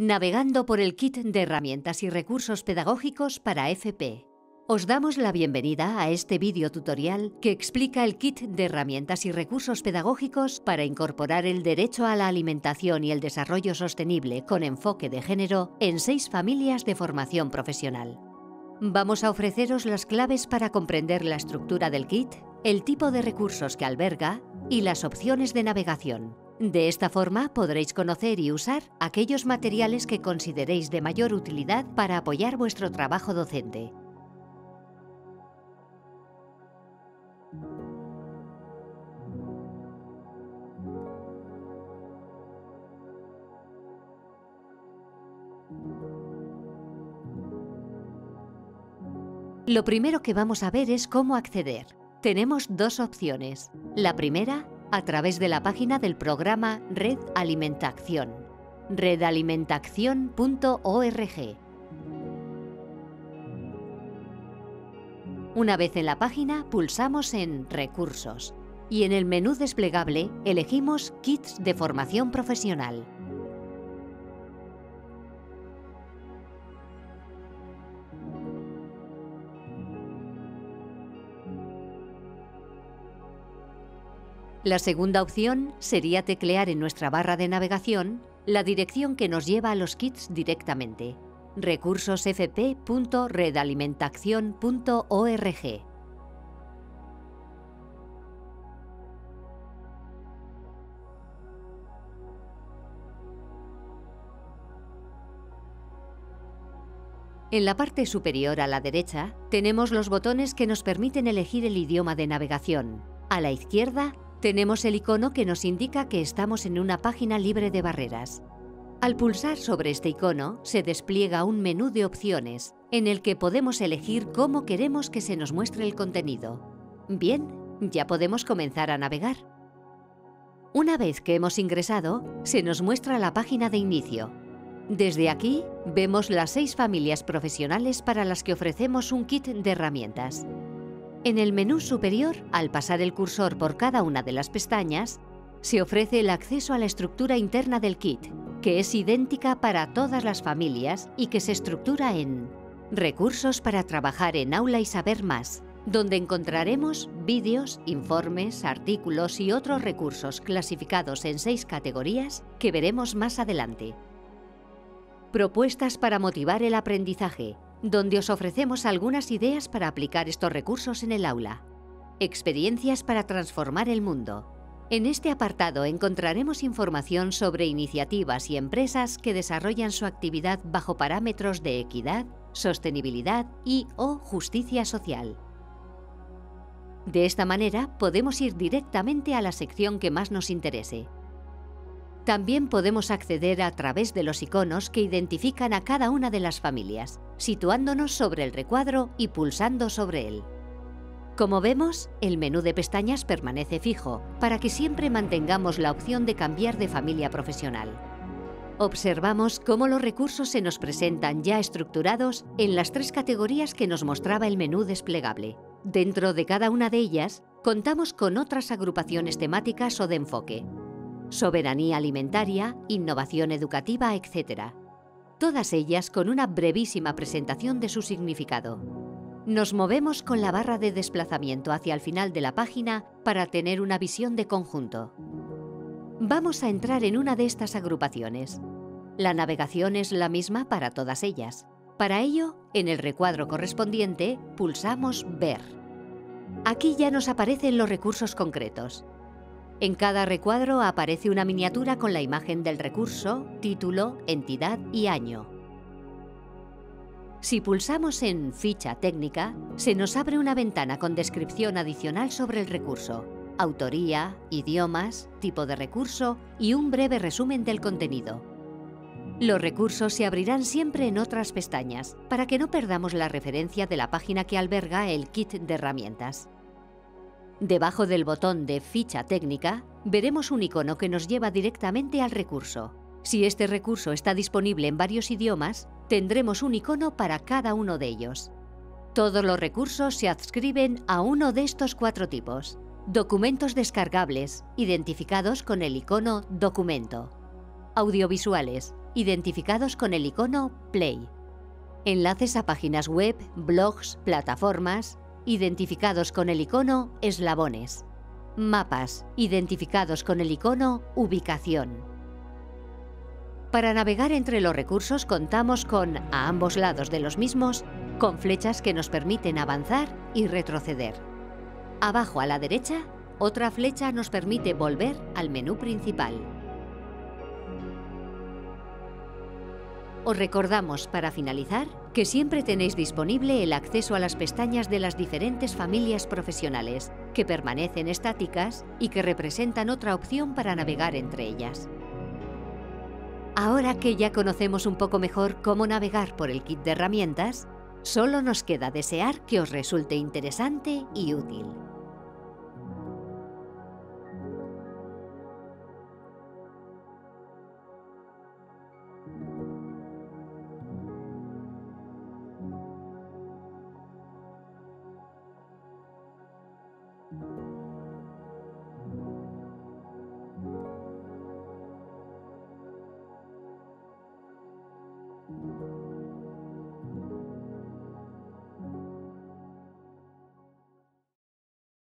Navegando por el kit de herramientas y recursos pedagógicos para FP. Os damos la bienvenida a este vídeo tutorial que explica el kit de herramientas y recursos pedagógicos para incorporar el derecho a la alimentación y el desarrollo sostenible con enfoque de género en 6 familias de formación profesional. Vamos a ofreceros las claves para comprender la estructura del kit, el tipo de recursos que alberga y las opciones de navegación. De esta forma podréis conocer y usar aquellos materiales que consideréis de mayor utilidad para apoyar vuestro trabajo docente. Lo primero que vamos a ver es cómo acceder. Tenemos 2 opciones. La primera, a través de la página del programa Red Alimentación, redalimentación.org. Una vez en la página, pulsamos en Recursos y en el menú desplegable elegimos Kits de formación profesional. La segunda opción sería teclear en nuestra barra de navegación la dirección que nos lleva a los kits directamente: recursosfp.redalimentación.org. En la parte superior a la derecha tenemos los botones que nos permiten elegir el idioma de navegación. A la izquierda tenemos el icono que nos indica que estamos en una página libre de barreras. Al pulsar sobre este icono se despliega un menú de opciones en el que podemos elegir cómo queremos que se nos muestre el contenido. Bien, ya podemos comenzar a navegar. Una vez que hemos ingresado, se nos muestra la página de inicio. Desde aquí vemos las 6 familias profesionales para las que ofrecemos un kit de herramientas. En el menú superior, al pasar el cursor por cada una de las pestañas, se ofrece el acceso a la estructura interna del kit, que es idéntica para todas las familias y que se estructura en Recursos para trabajar en aula y saber más, donde encontraremos vídeos, informes, artículos y otros recursos clasificados en 6 categorías que veremos más adelante. Propuestas para motivar el aprendizaje, donde os ofrecemos algunas ideas para aplicar estos recursos en el aula. Experiencias para transformar el mundo. En este apartado encontraremos información sobre iniciativas y empresas que desarrollan su actividad bajo parámetros de equidad, sostenibilidad y/o justicia social. De esta manera podemos ir directamente a la sección que más nos interese. También podemos acceder a través de los iconos que identifican a cada una de las familias, situándonos sobre el recuadro y pulsando sobre él. Como vemos, el menú de pestañas permanece fijo, para que siempre mantengamos la opción de cambiar de familia profesional. Observamos cómo los recursos se nos presentan ya estructurados en las 3 categorías que nos mostraba el menú desplegable. Dentro de cada una de ellas, contamos con otras agrupaciones temáticas o de enfoque: soberanía alimentaria, innovación educativa, etc. Todas ellas con una brevísima presentación de su significado. Nos movemos con la barra de desplazamiento hacia el final de la página para tener una visión de conjunto. Vamos a entrar en una de estas agrupaciones. La navegación es la misma para todas ellas. Para ello, en el recuadro correspondiente, pulsamos Ver. Aquí ya nos aparecen los recursos concretos. En cada recuadro aparece una miniatura con la imagen del recurso, título, entidad y año. Si pulsamos en Ficha técnica, se nos abre una ventana con descripción adicional sobre el recurso, autoría, idiomas, tipo de recurso y un breve resumen del contenido. Los recursos se abrirán siempre en otras pestañas, para que no perdamos la referencia de la página que alberga el kit de herramientas. Debajo del botón de Ficha técnica, veremos un icono que nos lleva directamente al recurso. Si este recurso está disponible en varios idiomas, tendremos un icono para cada uno de ellos. Todos los recursos se adscriben a uno de estos 4 tipos: documentos descargables, identificados con el icono Documento; audiovisuales, identificados con el icono Play. Enlaces a páginas web, blogs, plataformas, identificados con el icono Eslabones. Mapas, identificados con el icono Ubicación. Para navegar entre los recursos contamos con, a ambos lados de los mismos, con flechas que nos permiten avanzar y retroceder. Abajo a la derecha, otra flecha nos permite volver al menú principal. Os recordamos, para finalizar, que siempre tenéis disponible el acceso a las pestañas de las diferentes familias profesionales, que permanecen estáticas y que representan otra opción para navegar entre ellas. Ahora que ya conocemos un poco mejor cómo navegar por el kit de herramientas, solo nos queda desear que os resulte interesante y útil.